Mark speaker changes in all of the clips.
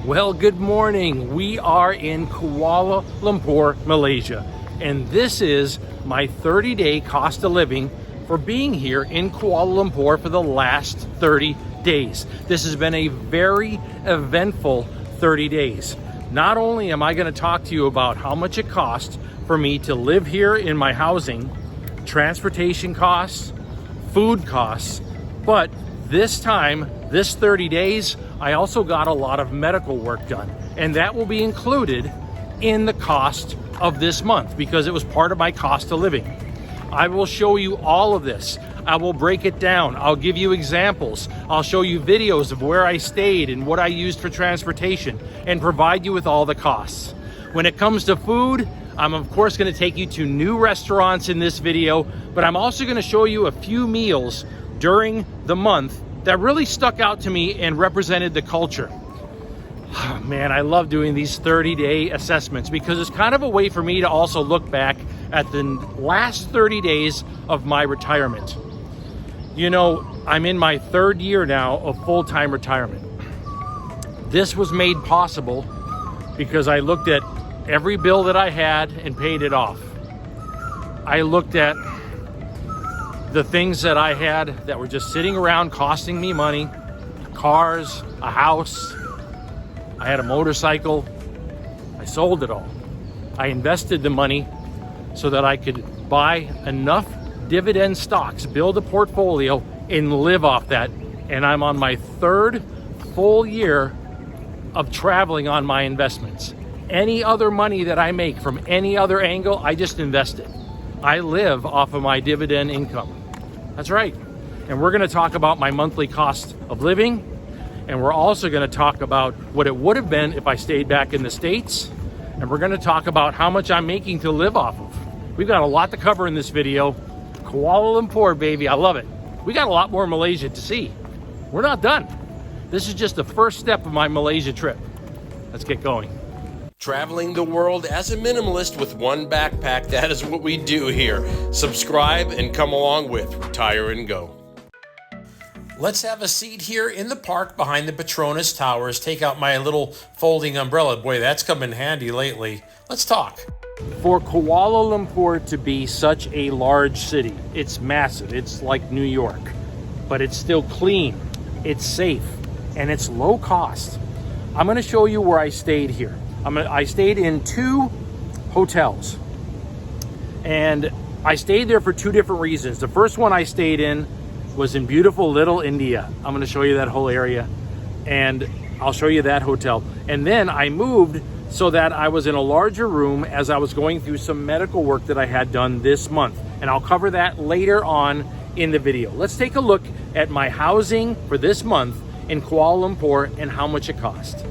Speaker 1: Well, good morning. We are in Kuala Lumpur, Malaysia, and this is my 30-day cost of living for being here in Kuala Lumpur for the last 30 days. This has been a very eventful 30 days. Not only am I going to talk to you about how much it costs for me to live here in my housing, transportation costs, food costs, but this time, this 30 days, I also got a lot of medical work done, and that will be included in the cost of this month because it was part of my cost of living. I will show you all of this. I will break it down. I'll give you examples. I'll show you videos of where I stayed and what I used for transportation and provide you with all the costs. When it comes to food, I'm of course going to take you to new restaurants in this video, but I'm also going to show you a few meals during the month that really stuck out to me and represented the culture. Oh, man, I love doing these 30-day assessments because it's kind of a way for me to also look back at the last 30 days of my retirement. You know, I'm in my third year now of full-time retirement. This was made possible because I looked at every bill that I had and paid it off. I looked at the things that I had that were just sitting around costing me money, cars, a house. I had a motorcycle. I sold it all. I invested the money so that I could buy enough dividend stocks, build a portfolio, and live off that. And I'm on my third full year of traveling on my investments. Any other money that I make from any other angle, I just invest it. I live off of my dividend income. That's right. And we're going to talk about my monthly cost of living. And we're also going to talk about what it would have been if I stayed back in the States. And we're going to talk about how much I'm making to live off of. We've got a lot to cover in this video. Kuala Lumpur, baby. I love it. We got a lot more Malaysia to see. We're not done. This is just the first step of my Malaysia trip. Let's get going.
Speaker 2: Traveling the world as a minimalist with one backpack, that is what we do here. Subscribe and come along with Retire and Go. Let's have a seat here in the park behind the Petronas Towers. Take out my little folding umbrella. Boy, that's come in handy lately. Let's talk.
Speaker 1: For Kuala Lumpur to be such a large city, it's massive. It's like New York, but it's still clean, it's safe, and it's low cost. I'm going to show you where I stayed here. I stayed in 2 hotels, and I stayed there for 2 different reasons. The first one I stayed in was in beautiful Little India. I'm going to show you that whole area, and I'll show you that hotel. And then I moved so that I was in a larger room as I was going through some medical work that I had done this month, and I'll cover that later on in the video. Let's take a look at my housing for this month in Kuala Lumpur and how much it cost.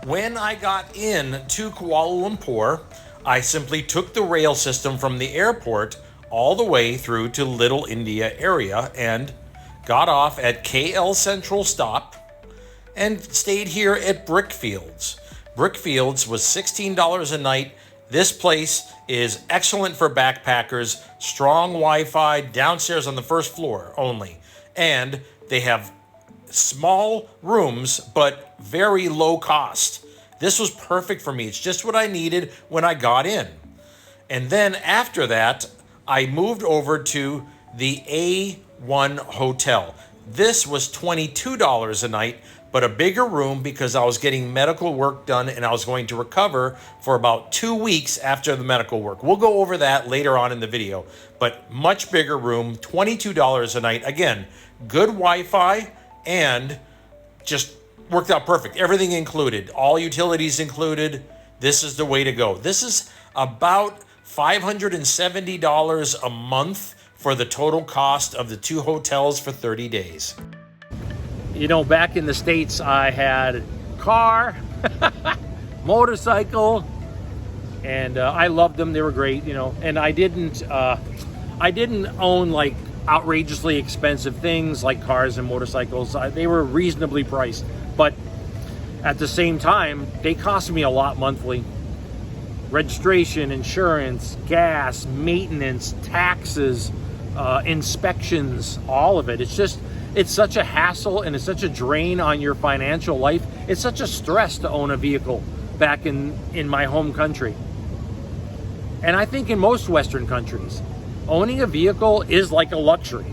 Speaker 2: When I got in to Kuala Lumpur, I simply took the rail system from the airport all the way through to Little India area and got off at KL Central Stop and stayed here at Brickfields. Brickfields was $16 a night. This place is excellent for backpackers, strong Wi-Fi, downstairs on the first floor only. And they have small rooms, but very low cost. This was perfect for me. It's just what I needed when I got in. And then after that, I moved over to the A1 Hotel. This was $22 a night, but a bigger room because I was getting medical work done and I was going to recover for about 2 weeks after the medical work. We'll go over that later on in the video, but much bigger room, $22 a night. Again, good Wi-Fi, and just worked out perfect. Everything included, all utilities included. This is the way to go. This is about $570 a month for the total cost of the 2 hotels for 30 days.
Speaker 1: You know, back in the States, I had car, motorcycle, and I loved them. They were great, you know, and I didn't own like outrageously expensive things like cars and motorcycles. They were reasonably priced, but at the same time, they cost me a lot monthly. Registration, insurance, gas, maintenance, taxes, inspections, all of it. It's such a hassle and it's such a drain on your financial life. It's such a stress to own a vehicle back in my home country. And I think in most Western countries, owning a vehicle is like a luxury.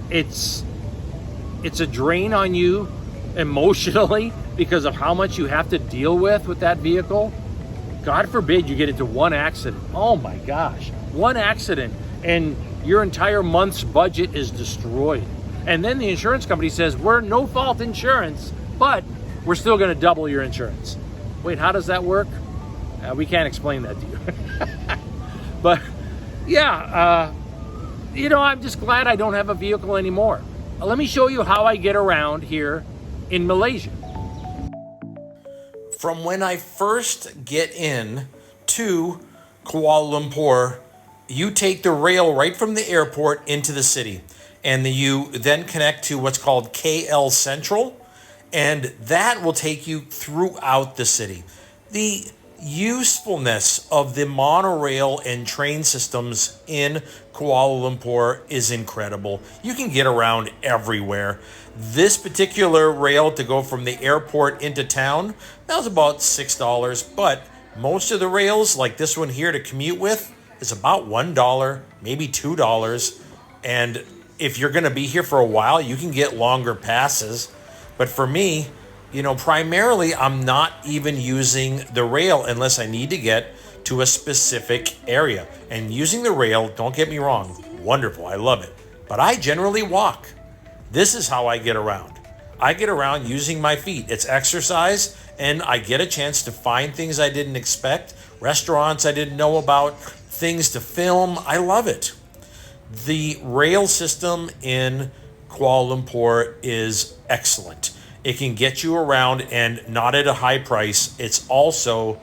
Speaker 1: It's a drain on you emotionally because of how much you have to deal with that vehicle. God forbid you get into one accident. Oh my gosh, one accident and your entire month's budget is destroyed. And then the insurance company says, we're no fault insurance, but we're still gonna double your insurance. Wait, how does that work? We can't explain that to you. But yeah, you know, I'm just glad I don't have a vehicle anymore. Let me show you how I get around here in Malaysia.
Speaker 2: From when I first get in to Kuala Lumpur, you take the rail right from the airport into the city, and you then connect to what's called KL Central, and that will take you throughout the city. The usefulness of the monorail and train systems in Kuala Lumpur is incredible. You can get around everywhere. This particular rail to go from the airport into town, that was about $6, but most of the rails, like this one here to commute with, is about $1, maybe $2. And if you're going to be here for a while, you can get longer passes. But for me, you know, primarily I'm not even using the rail unless I need to get to a specific area. And using the rail, don't get me wrong, wonderful, I love it. But I generally walk. This is how I get around. I get around using my feet. It's exercise, and I get a chance to find things I didn't expect, restaurants I didn't know about, things to film. I love it. The rail system in Kuala Lumpur is excellent. It can get you around and not at a high price. It's also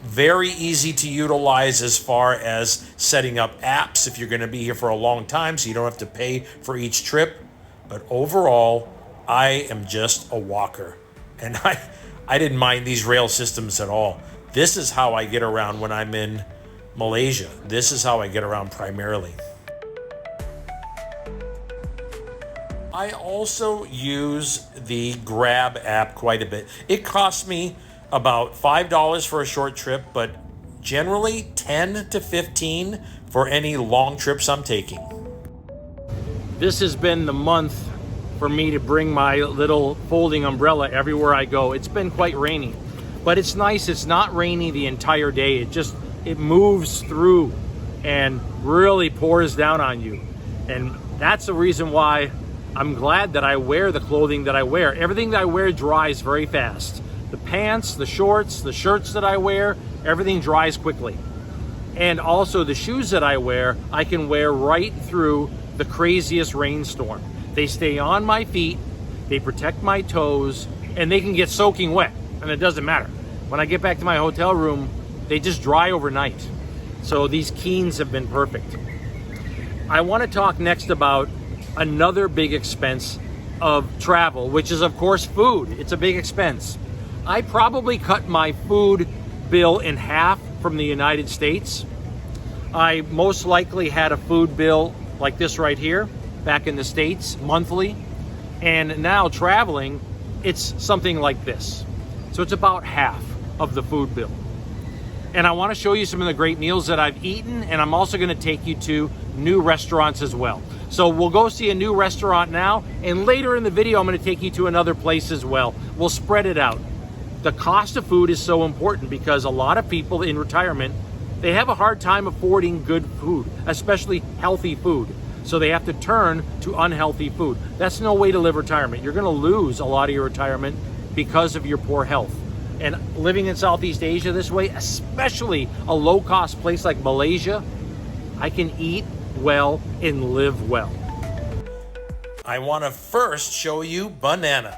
Speaker 2: very easy to utilize as far as setting up apps if you're going to be here for a long time, so you don't have to pay for each trip. But overall, I am just a walker, and I didn't mind these rail systems at all. This is how I get around when I'm in Malaysia. This is how I get around primarily. I also use the Grab app quite a bit. It costs me about $5 for a short trip, but generally 10 to 15 for any long trips I'm taking.
Speaker 1: This has been the month for me to bring my little folding umbrella everywhere I go. It's been quite rainy, but it's nice. It's not rainy the entire day. It moves through and really pours down on you. And that's the reason why I'm glad that I wear the clothing that I wear. Everything that I wear dries very fast. The pants, the shorts, the shirts that I wear, everything dries quickly. And also the shoes that I wear, I can wear right through the craziest rainstorm. They stay on my feet, they protect my toes, and they can get soaking wet, and it doesn't matter. When I get back to my hotel room, they just dry overnight. So these Keens have been perfect. I want to talk next about another big expense of travel, which is of course food. It's a big expense. I probably cut my food bill in half from the United States. I most likely had a food bill like this right here back in the States monthly, and now traveling it's something like this. So it's about half of the food bill. And I want to show you some of the great meals that I've eaten, and I'm also going to take you to new restaurants as well. So we'll go see a new restaurant now, and later in the video I'm going to take you to another place as well. We'll spread it out. The cost of food is so important because a lot of people in retirement, they have a hard time affording good food, especially healthy food. So they have to turn to unhealthy food. That's no way to live retirement. You're going to lose a lot of your retirement because of your poor health. And living in Southeast Asia this way, especially a low-cost place like Malaysia, I can eat well and live well.
Speaker 2: I want to first show you banana.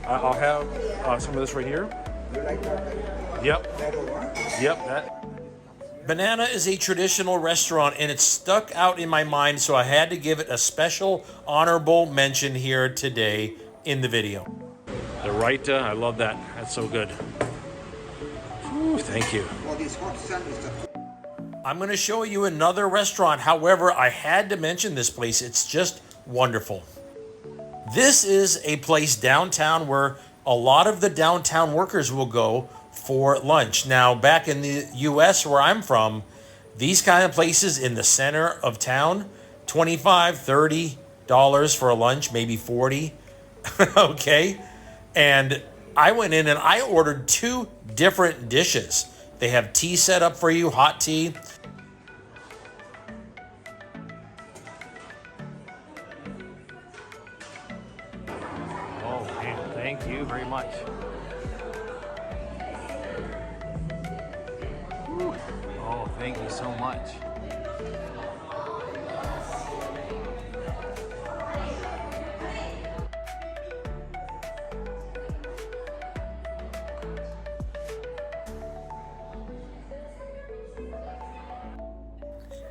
Speaker 1: I'll have some of this right here. Yep. That.
Speaker 2: Banana is a traditional restaurant, and it's stuck out in my mind, so I had to give it a special honorable mention here today in the video.
Speaker 1: The raita, I love that. That's so good. Ooh, thank you.
Speaker 2: I'm going to show you another restaurant. However, I had to mention this place. It's just wonderful. This is a place downtown where a lot of the downtown workers will go for lunch. Now, back in the US where I'm from, these kind of places in the center of town, $25, $30 for a lunch, maybe 40. Okay. And I went in and I ordered 2 different dishes. They have tea set up for you, hot tea.
Speaker 1: Oh, man, thank you very much. Whew. Oh, thank you so much.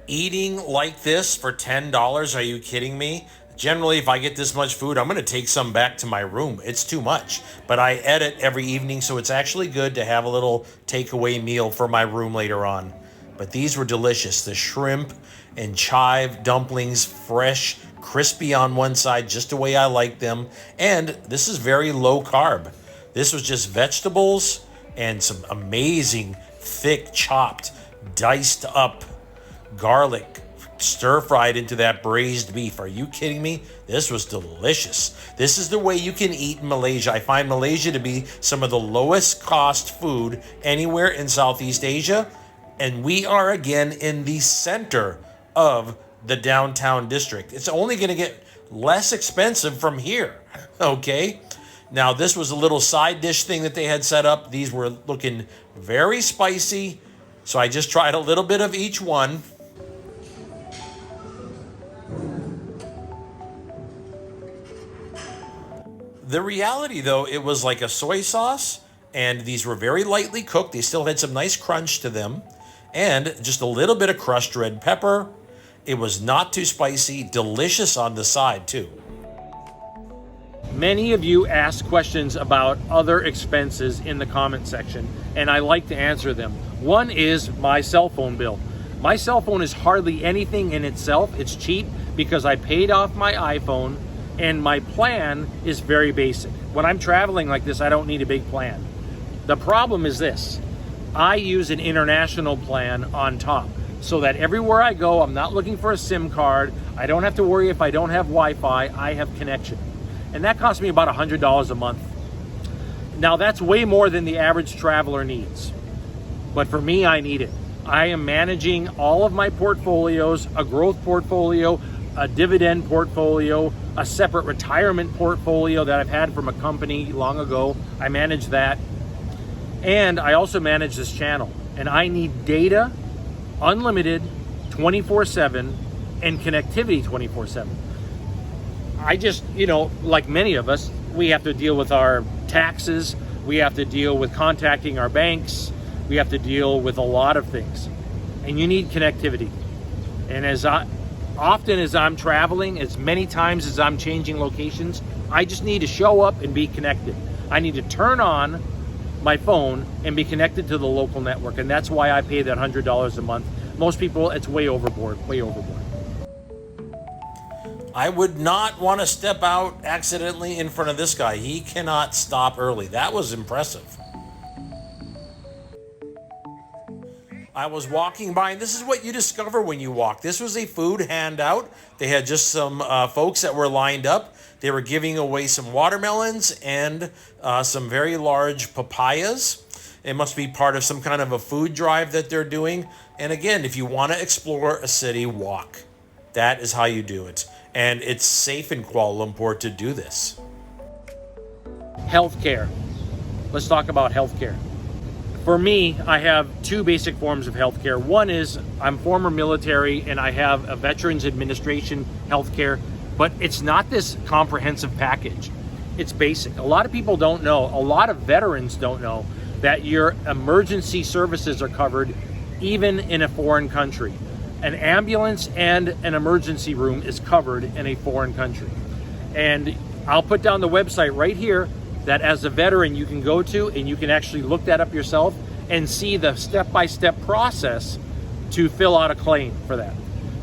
Speaker 2: Eating like this for $10, are you kidding me? Generally, if I get this much food, I'm going to take some back to my room. It's too much. But I edit every evening, so it's actually good to have a little takeaway meal for my room later on. But these were delicious. The shrimp and chive dumplings, fresh, crispy on one side, just the way I like them. And this is very low carb. This was just vegetables and some amazing, thick, chopped, diced up garlic stir-fried into that braised beef. Are you kidding me? This was delicious. This is the way you can eat in Malaysia. I find Malaysia to be some of the lowest cost food anywhere in Southeast Asia. And we are again in the center of the downtown district. It's only going to get less expensive from here. Okay. Now, this was a little side dish thing that they had set up. These were looking very spicy. So I just tried a little bit of each one. The reality, though, it was like a soy sauce, and these were very lightly cooked. They still had some nice crunch to them, and just a little bit of crushed red pepper. It was not too spicy, delicious on the side, too.
Speaker 1: Many of you ask questions about other expenses in the comment section, and I like to answer them. One is my cell phone bill. My cell phone is hardly anything in itself. It's cheap because I paid off my iPhone, and my plan is very basic. When I'm traveling like this, I don't need a big plan. The problem is this: I use an international plan on top, so that everywhere I go, I'm not looking for a SIM card. I don't have to worry if I don't have Wi-Fi. I have connection. And that costs me about $100 a month. Now, that's way more than the average traveler needs. But for me, I need it. I am managing all of my portfolios, a growth portfolio, a dividend portfolio, a separate retirement portfolio that I've had from a company long ago. I manage that. And I also manage this channel. And I need data, unlimited, 24/7, and connectivity 24/7. I just, like many of us, we have to deal with our taxes. We have to deal with contacting our banks. We have to deal with a lot of things. And you need connectivity. And often as I'm traveling, as many times as I'm changing locations, I just need to show up and be connected. I need to turn on my phone and be connected to the local network. And that's why I pay that $100 a month. Most people, it's way overboard, way overboard.
Speaker 2: I would not want to step out accidentally in front of this guy. He cannot stop early. That was impressive. I was walking by, and this is what you discover when you walk. This was a food handout. They had just some folks that were lined up. They were giving away some watermelons and some very large papayas. It must be part of some kind of a food drive that they're doing. And again, if you want to explore a city, walk. That is how you do it. And it's safe in Kuala Lumpur to do this.
Speaker 1: Healthcare. Let's talk about healthcare. For me, I have 2 basic forms of healthcare. One is I'm former military and I have a Veterans Administration healthcare, but it's not this comprehensive package. It's basic. A lot of people don't know, a lot of veterans don't know that your emergency services are covered even in a foreign country. An ambulance and an emergency room is covered in a foreign country. And I'll put down the website right here that as a veteran you can go to, and you can actually look that up yourself and see the step-by-step process to fill out a claim for that.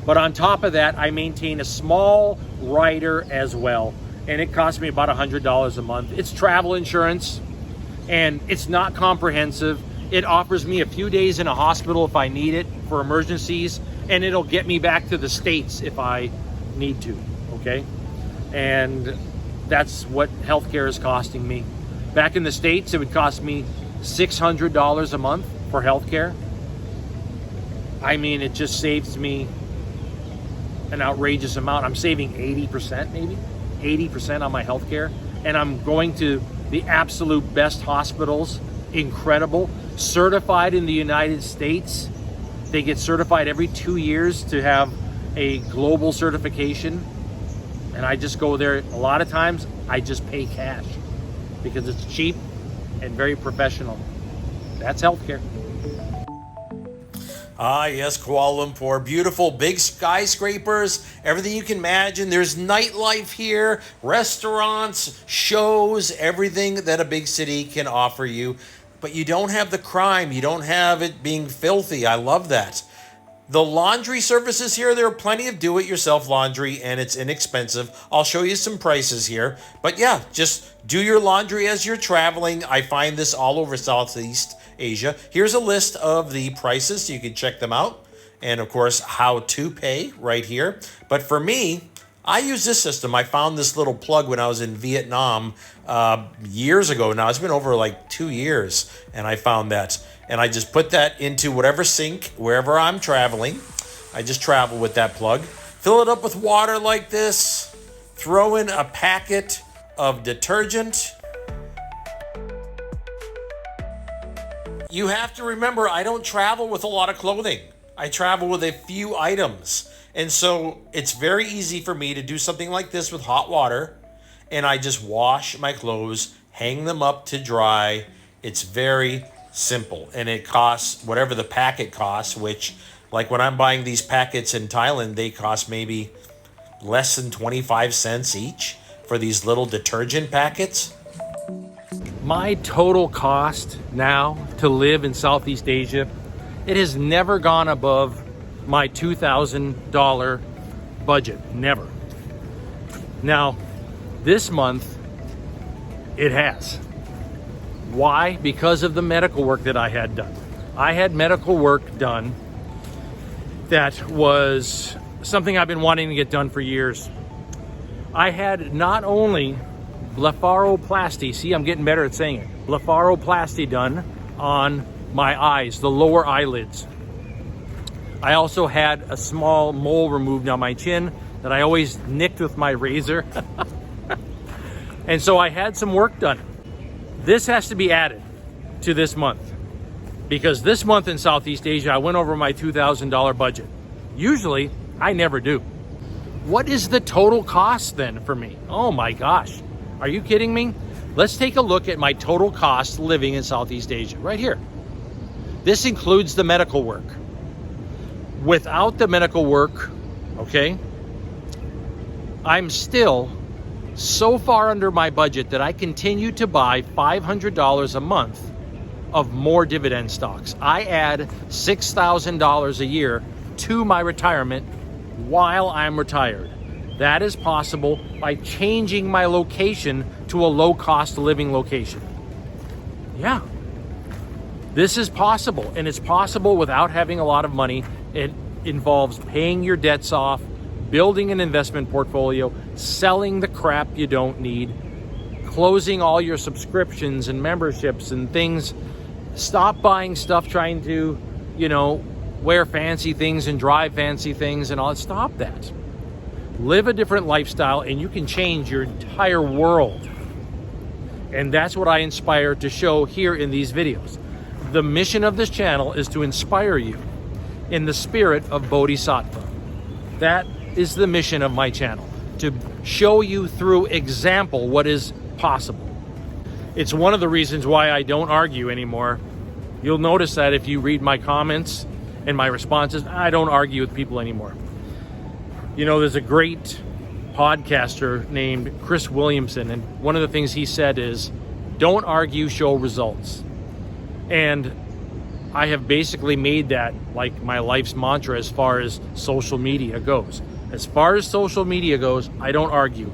Speaker 1: But on top of that, I maintain a small rider as well. and it costs me about $100 a month. It's travel insurance, and it's not comprehensive. It offers me a few days in a hospital if I need it for emergencies, and it'll get me back to the States if I need to, okay? And that's what healthcare is costing me. Back in the States, it would cost me $600 a month for healthcare. I mean, it just saves me an outrageous amount. I'm saving 80%, maybe 80% on my healthcare, and I'm going to the absolute best hospitals, incredible, certified in the United States. They get certified every 2 years to have a global certification, and I just go there. A lot of times I just pay cash because it's cheap and very professional. That's healthcare.
Speaker 2: Ah, yes, Kuala Lumpur. Beautiful, big skyscrapers, everything you can imagine. There's nightlife here, restaurants, shows, everything that a big city can offer you. But you don't have the crime. You don't have it being filthy. I love that. The laundry services here, there are plenty of do-it-yourself laundry, and it's inexpensive. I'll show you some prices here. But yeah, just do your laundry as you're traveling. I find this all over Southeast Asia. Here's a list of the prices so you can check them out. And of course, how to pay right here. But for me, I use this system. I found this little plug when I was in Vietnam years ago now. It's been over like 2 years, and I found that. And I just put that into whatever sink, wherever I'm traveling. I just travel with that plug. Fill it up with water like this. Throw in a packet of detergent. You have to remember, I don't travel with a lot of clothing. I travel with a few items. And so it's very easy for me to do something like this with hot water. And I just wash my clothes, hang them up to dry. It's very simple. And it costs whatever the packet costs, which, like when I'm buying these packets in Thailand, they cost maybe less than 25 cents each for these little detergent packets.
Speaker 1: My total cost now to live in Southeast Asia, it has never gone above my $2,000 budget. Never. Now, this month, it has. Why? Because of the medical work that I had done. I had medical work done that was something I've been wanting to get done for years. I had not only blepharoplasty, see, I'm getting better at saying it, blepharoplasty done on my eyes, the lower eyelids. I also had a small mole removed on my chin that I always nicked with my razor. And so I had some work done. This has to be added to this month, because this month in Southeast Asia, I went over my $2,000 budget. Usually, I never do. What is the total cost then for me? Oh my gosh, are you kidding me? Let's take a look at my total cost living in Southeast Asia right here. This includes the medical work. Without the medical work, okay, I'm still so far under my budget that I continue to buy $500 a month of more dividend stocks. I add $6,000 a year to my retirement while I'm retired. That is possible by changing my location to a low-cost living location. Yeah, this is possible, and it's possible without having a lot of money. It involves paying your debts off, building an investment portfolio, selling the crap you don't need, closing all your subscriptions and memberships and things. Stop buying stuff trying to, wear fancy things and drive fancy things and all that. Stop that. Live a different lifestyle and you can change your entire world. And that's what I inspire to show here in these videos. The mission of this channel is to inspire you in the spirit of Bodhisattva. That is the mission of my channel, to show you through example what is possible. It's one of the reasons why I don't argue anymore. You'll notice that if you read my comments and my responses, I don't argue with people anymore. There's a great podcaster named Chris Williamson, and one of the things he said is, don't argue, show results. And I have basically made that like my life's mantra as far as social media goes. As far as social media goes, I don't argue.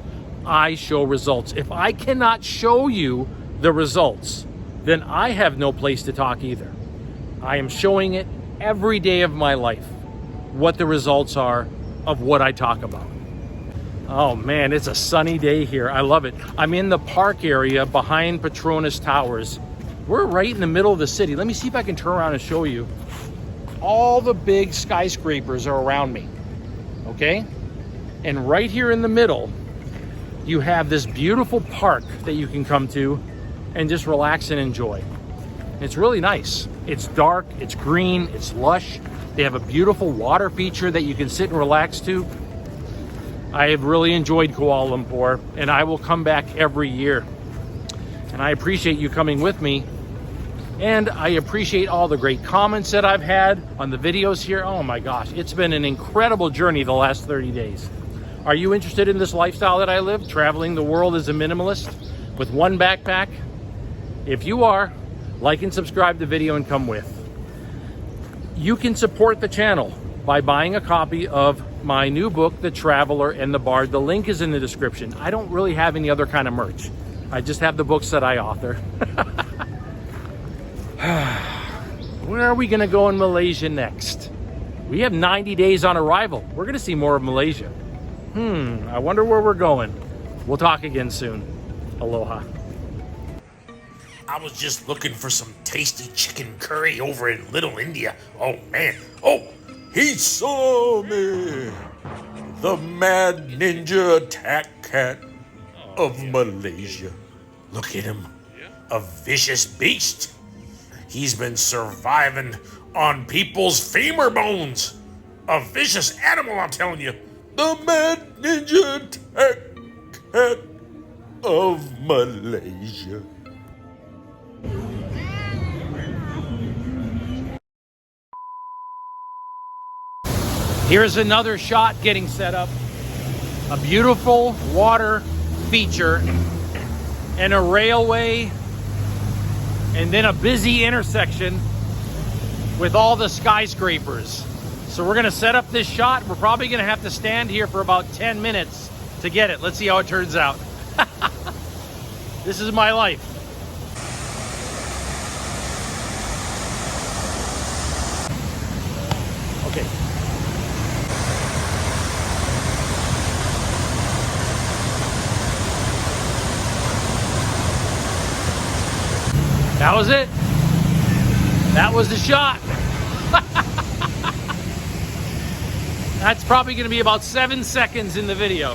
Speaker 1: I show results. If I cannot show you the results, then I have no place to talk either. I am showing it every day of my life, what the results are of what I talk about. Oh man, it's a sunny day here. I love it. I'm in the park area behind Petronas Towers. We're right in the middle of the city. Let me see if I can turn around and show you. All the big skyscrapers are around me, okay? And right here in the middle, you have this beautiful park that you can come to and just relax and enjoy. It's really nice. It's dark, it's green, it's lush. They have a beautiful water feature that you can sit and relax to. I have really enjoyed Kuala Lumpur, and I will come back every year. And I appreciate you coming with me. And I appreciate all the great comments that I've had on the videos here. Oh my gosh, it's been an incredible journey the last 30 days. Are you interested in this lifestyle that I live, traveling the world as a minimalist with one backpack? If you are, like and subscribe the video and come with. You can support the channel by buying a copy of my new book, The Traveler and the Bard. The link is in the description. I don't really have any other kind of merch. I just have the books that I author. Where are we gonna go in Malaysia next? We have 90 days on arrival. We're gonna see more of Malaysia. I wonder where we're going. We'll talk again soon. Aloha.
Speaker 2: I was just looking for some tasty chicken curry over in Little India. Oh man. Oh, he saw me. The mad ninja attack cat of Malaysia. Look at him. A vicious beast. He's been surviving on people's femur bones. A vicious animal, I'm telling you. The mad ninja attack cat of Malaysia.
Speaker 1: Here's another shot getting set up. A beautiful water feature and a railway, and then a busy intersection with all the skyscrapers. So we're gonna set up this shot. We're probably gonna have to stand here for about 10 minutes to get it. Let's see how it turns out. This is my life. Okay. That was it. That was the shot. That's probably going to be about 7 seconds in the video.